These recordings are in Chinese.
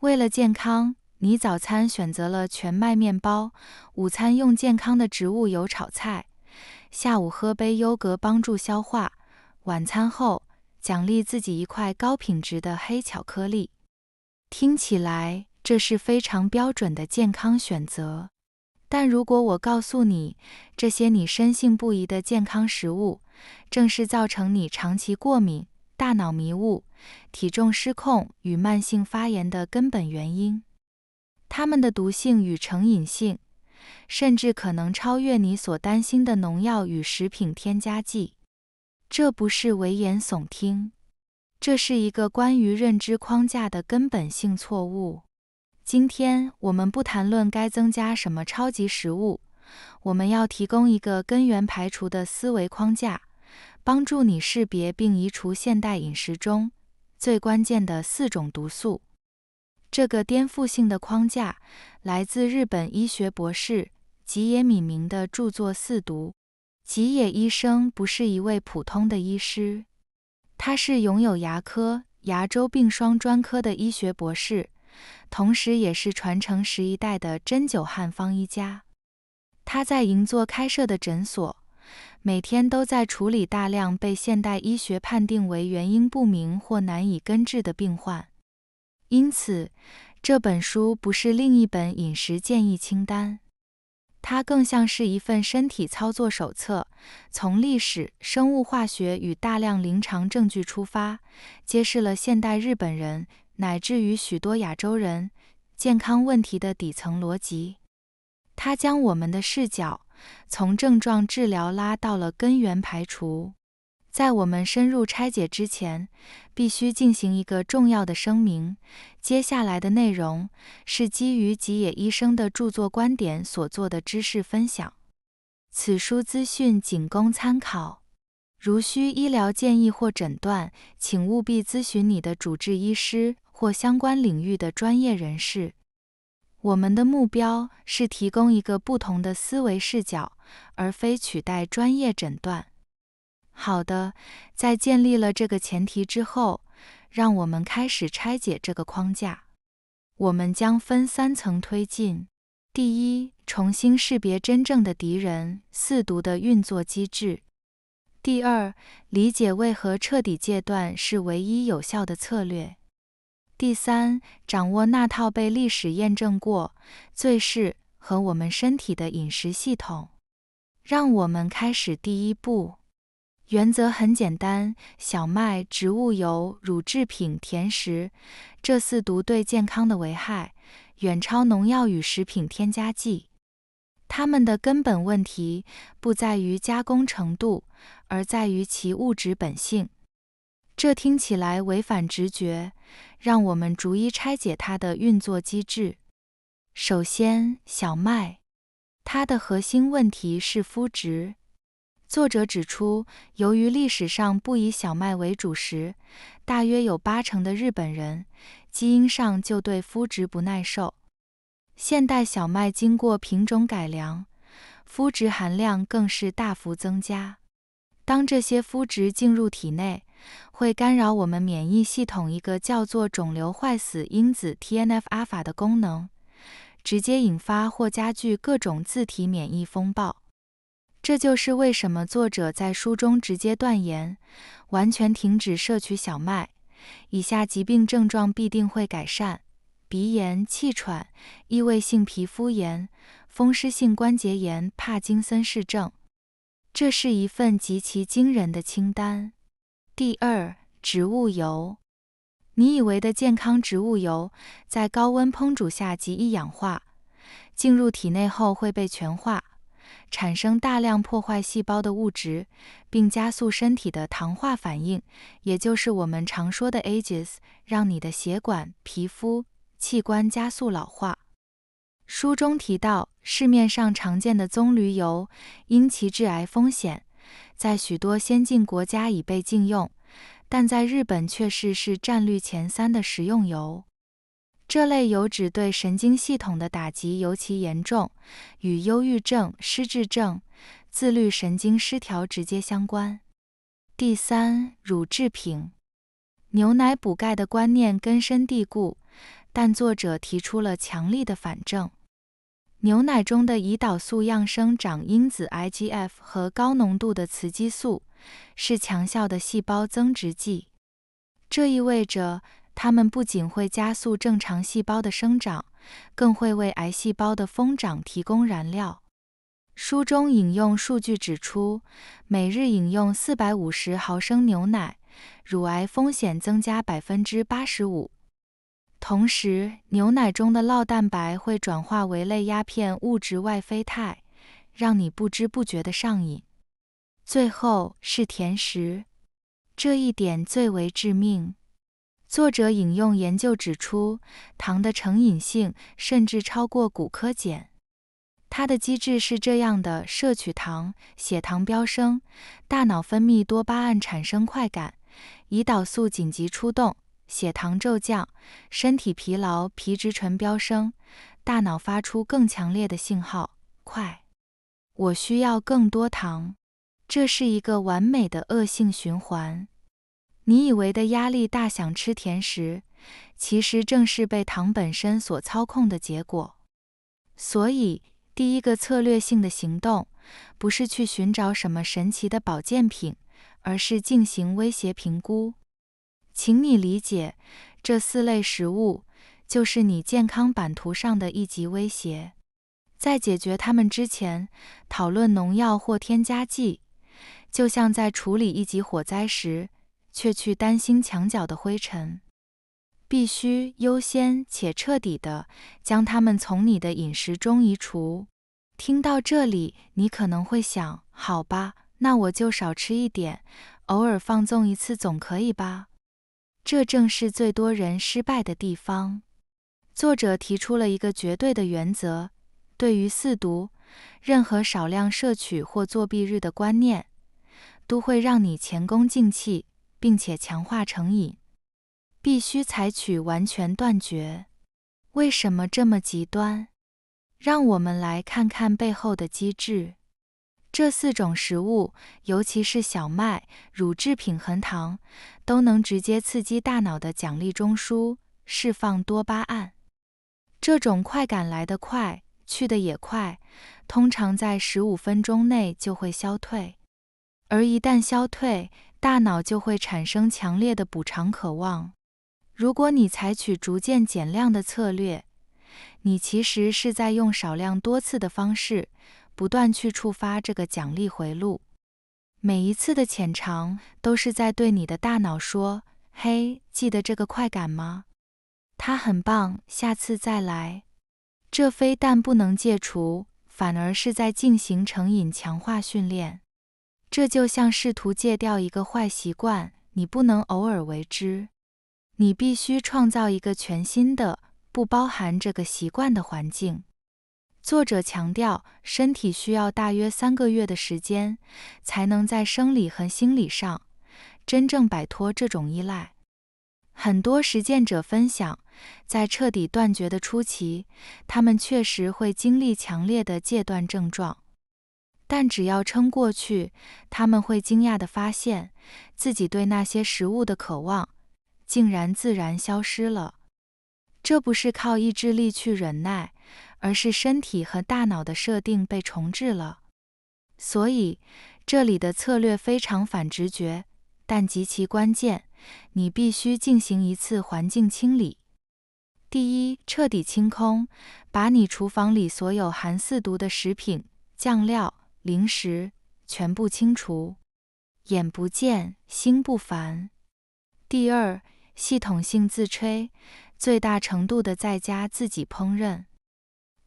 为了健康，你早餐选择了全麦面包，午餐用健康的植物油炒菜，下午喝杯优格帮助消化，晚餐后奖励自己一块高品质的黑巧克力。听起来这是非常标准的健康选择。但如果我告诉你，这些你深信不疑的健康食物，正是造成你长期过敏、大脑迷雾、体重失控与慢性发炎的根本原因，它们的毒性与成瘾性，甚至可能超越你所担心的农药与食品添加剂。这不是危言耸听，这是一个关于认知框架的根本性错误。今天我们不谈论该增加什么超级食物，我们要提供一个根源排除的思维框架，帮助你识别并移除现代饮食中最关键的4种毒素。这个颠覆性的框架来自日本医学博士吉野敏明的著作《四毒》。吉野医生不是一位普通的医师，他是拥有牙科、牙周病双专科的医学博士，同时也是传承11代的针灸汉方医家。他在银座开设的诊所，每天都在处理大量被现代医学判定为原因不明或难以根治的病患。因此，这本书不是另一本饮食建议清单，它更像是一份身体操作手册，从历史、生物化学与大量临床证据出发，揭示了现代日本人乃至于许多亚洲人健康问题的底层逻辑。它将我们的视角从症状治疗拉到了根源排除。在我们深入拆解之前，必须进行一个重要的声明。接下来的内容是基于吉野医生的著作观点所做的知识分享。此书资讯仅供参考，如需医疗建议或诊断，请务必咨询你的主治医师或相关领域的专业人士。我们的目标是提供一个不同的思维视角，而非取代专业诊断。好的，在建立了这个前提之后，让我们开始拆解这个框架。我们将分3层推进。第一，重新识别真正的敌人，4毒的运作机制。第二，理解为何彻底戒断是唯一有效的策略。第三，掌握那套被历史验证过、最适合我们身体的饮食系统。让我们开始第一步。原则很简单，小麦、植物油、乳制品、甜食，这4毒对健康的危害远超农药与食品添加剂。它们的根本问题不在于加工程度，而在于其物质本性。这听起来违反直觉，让我们逐一拆解它的运作机制。首先，小麦，它的核心问题是麸质。作者指出，由于历史上不以小麦为主食，大约有80%的日本人基因上就对麸质不耐受。现代小麦经过品种改良，麸质含量更是大幅增加。当这些麸质进入体内，会干扰我们免疫系统一个叫做肿瘤坏死因子 TNF-α 的功能，直接引发或加剧各种自体免疫风暴。这就是为什么作者在书中直接断言，完全停止摄取小麦，以下疾病症状必定会改善：鼻炎、气喘、异位性皮肤炎、风湿性关节炎、帕金森氏症。这是一份极其惊人的清单。第二，植物油。你以为的健康植物油，在高温烹煮下极易氧化，进入体内后会被醛化，产生大量破坏细胞的物质，并加速身体的糖化反应，也就是我们常说的 ages， 让你的血管、皮肤、器官加速老化。书中提到，市面上常见的棕榈油因其致癌风险，在许多先进国家已被禁用，但在日本却是战略前3的食用油。这类油脂对神经系统的打击尤其严重，与忧郁症、失智症、自律神经失调直接相关。第三，乳制品。牛奶补钙的观念根深蒂固，但作者提出了强力的反证。牛奶中的胰岛素样生长因子 IGF 和高浓度的雌激素是强效的细胞增殖剂，这意味着它们不仅会加速正常细胞的生长，更会为癌细胞的疯长提供燃料。书中引用数据指出，每日饮用450毫升牛奶，乳癌风险增加 85%。同时，牛奶中的酪蛋白会转化为类鸦片物质外啡肽，让你不知不觉地上瘾。最后是甜食，这一点最为致命。作者引用研究指出，糖的成瘾性甚至超过古柯碱。它的机制是这样的：摄取糖，血糖飙升，大脑分泌多巴胺产生快感，胰岛素紧急出动，血糖骤降，身体疲劳，皮质醇飙升，大脑发出更强烈的信号：快，我需要更多糖。这是一个完美的恶性循环。你以为的压力大想吃甜食，其实正是被糖本身所操控的结果。所以，第一个策略性的行动，不是去寻找什么神奇的保健品，而是进行威胁评估。请你理解，这4类食物就是你健康版图上的一级威胁。在解决它们之前，讨论农药或添加剂，就像在处理一级火灾时，却去担心墙角的灰尘。必须优先且彻底地将它们从你的饮食中移除。听到这里，你可能会想，好吧，那我就少吃一点，偶尔放纵一次总可以吧？这正是最多人失败的地方。作者提出了一个绝对的原则：对于4毒，任何少量摄取或作弊日的观念，都会让你前功尽弃，并且强化成瘾。必须采取完全断绝。为什么这么极端？让我们来看看背后的机制。这4种食物，尤其是小麦、乳制品和糖，都能直接刺激大脑的奖励中枢，释放多巴胺。这种快感来得快，去得也快，通常在15分钟内就会消退。而一旦消退，大脑就会产生强烈的补偿渴望。如果你采取逐渐减量的策略，你其实是在用少量多次的方式，不断去触发这个奖励回路。每一次的浅尝，都是在对你的大脑说：嘿，记得这个快感吗？它很棒，下次再来。这非但不能戒除，反而是在进行成瘾强化训练。这就像试图戒掉一个坏习惯，你不能偶尔为之。你必须创造一个全新的，不包含这个习惯的环境。作者强调，身体需要大约3个月的时间，才能在生理和心理上真正摆脱这种依赖。很多实践者分享，在彻底断绝的初期，他们确实会经历强烈的戒断症状。但只要撑过去，他们会惊讶地发现，自己对那些食物的渴望竟然自然消失了。这不是靠意志力去忍耐，而是身体和大脑的设定被重置了。所以，这里的策略非常反直觉，但极其关键，你必须进行一次环境清理。第一，彻底清空，把你厨房里所有含4毒的食品、酱料、零食全部清除，眼不见，心不烦。第二，系统性自吹，最大程度地在家自己烹饪。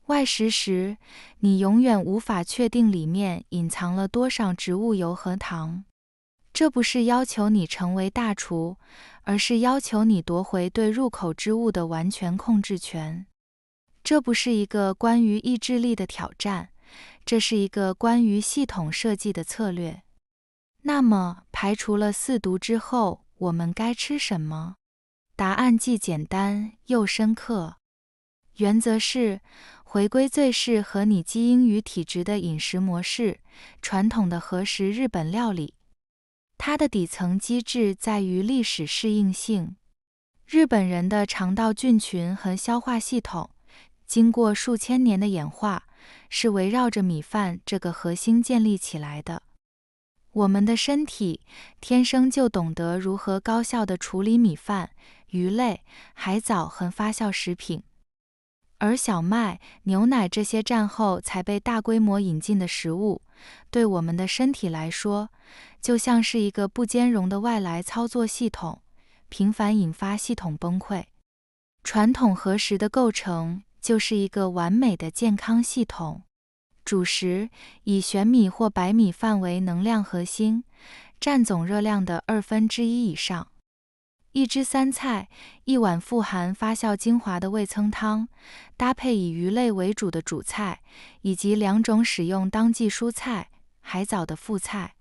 外食时，你永远无法确定里面隐藏了多少植物油和糖。这不是要求你成为大厨，而是要求你夺回对入口之物的完全控制权。这不是一个关于意志力的挑战，这是一个关于系统设计的策略。那么，排除了4毒之后，我们该吃什么？答案既简单又深刻。原则是回归最适合你基因与体质的饮食模式，传统的和食日本料理。它的底层机制在于历史适应性。日本人的肠道菌群和消化系统，经过数千年的演化，是围绕着米饭这个核心建立起来的。我们的身体天生就懂得如何高效地处理米饭、鱼类、海藻和发酵食品。而小麦、牛奶这些战后才被大规模引进的食物，对我们的身体来说，就像是一个不兼容的外来操作系统，频繁引发系统崩溃。传统和食的构成就是一个完美的健康系统。主食以玄米或白米饭为能量核心，占总热量的1/2以上。一汁三菜，一碗富含发酵精华的味噌汤，搭配以鱼类为主的主菜，以及2种使用当季蔬菜、海藻的副菜。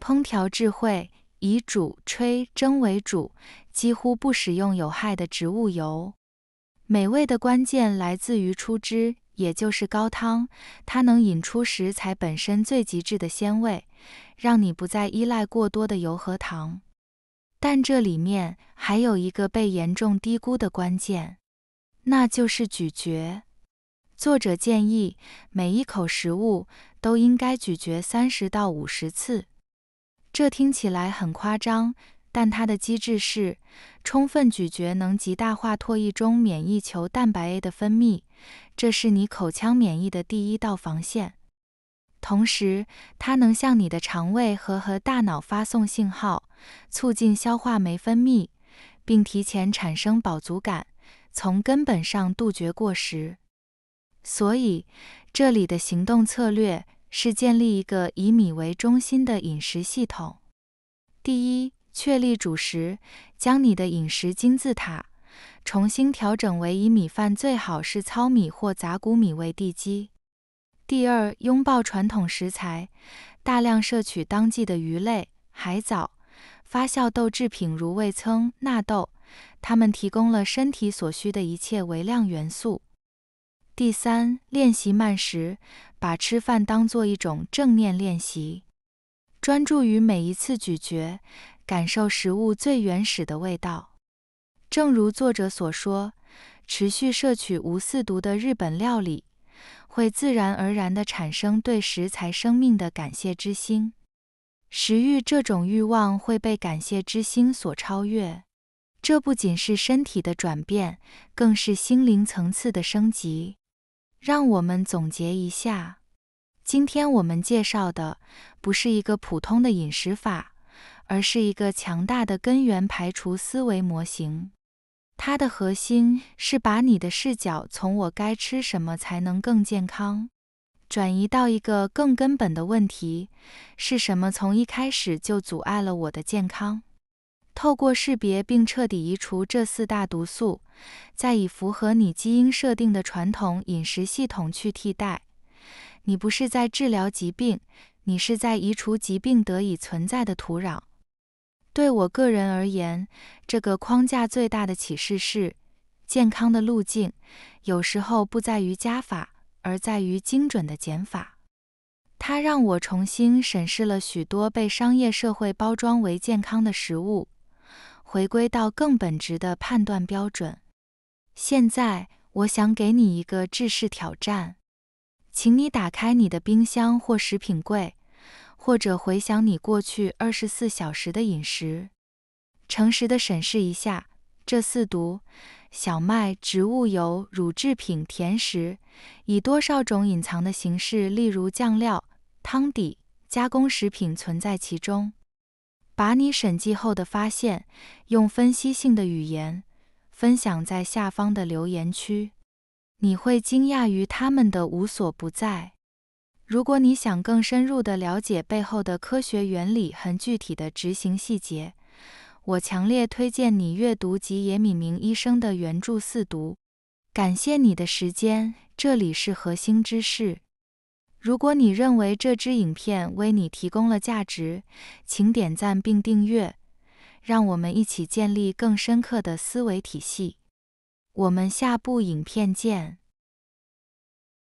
烹调智慧以煮、吹、蒸为主，几乎不使用有害的植物油。美味的关键来自于出汁，也就是高汤，它能引出食材本身最极致的鲜味，让你不再依赖过多的油和糖。但这里面还有一个被严重低估的关键，那就是咀嚼。作者建议每一口食物都应该咀嚼30到50次。这听起来很夸张，但它的机制是，充分咀嚼能极大化唾液中免疫球蛋白 A 的分泌，这是你口腔免疫的第一道防线。同时，它能向你的肠胃和大脑发送信号，促进消化酶分泌，并提前产生饱足感，从根本上杜绝过食。所以，这里的行动策略是建立一个以米为中心的饮食系统。第一，确立主食，将你的饮食金字塔重新调整为以米饭最好是糙米或杂谷米为地基。第二，拥抱传统食材，大量摄取当季的鱼类、海藻、发酵豆制品如味噌、纳豆，它们提供了身体所需的一切微量元素。第三，练习慢食，把吃饭当作一种正念练习，专注于每一次咀嚼，感受食物最原始的味道。正如作者所说，持续摄取无4毒的日本料理，会自然而然地产生对食材生命的感谢之心。食欲这种欲望会被感谢之心所超越，这不仅是身体的转变，更是心灵层次的升级。让我们总结一下，今天我们介绍的不是一个普通的饮食法，而是一个强大的根源排除思维模型。它的核心是把你的视角从我该吃什么才能更健康，转移到一个更根本的问题，是什么从一开始就阻碍了我的健康？透过识别并彻底移除这4大毒素，再以符合你基因设定的传统饮食系统去替代，你不是在治疗疾病，你是在移除疾病得以存在的土壤。对我个人而言，这个框架最大的启示是，健康的路径有时候不在于加法，而在于精准的减法。它让我重新审视了许多被商业社会包装为健康的食物，回归到更本质的判断标准。现在，我想给你一个制式挑战，请你打开你的冰箱或食品柜，或者回想你过去24小时的饮食，诚实地审视一下这4毒：小麦、植物油、乳制品、甜食，以多少种隐藏的形式，例如酱料、汤底、加工食品存在其中。把你审计后的发现，用分析性的语言分享在下方的留言区，你会惊讶于它们的无所不在。如果你想更深入地了解背后的科学原理和具体的执行细节，我强烈推荐你阅读吉野敏明医生的原著4毒。感谢你的时间，这里是核心知识。如果你认为这支影片为你提供了价值，请点赞并订阅，让我们一起建立更深刻的思维体系。我们下部影片见。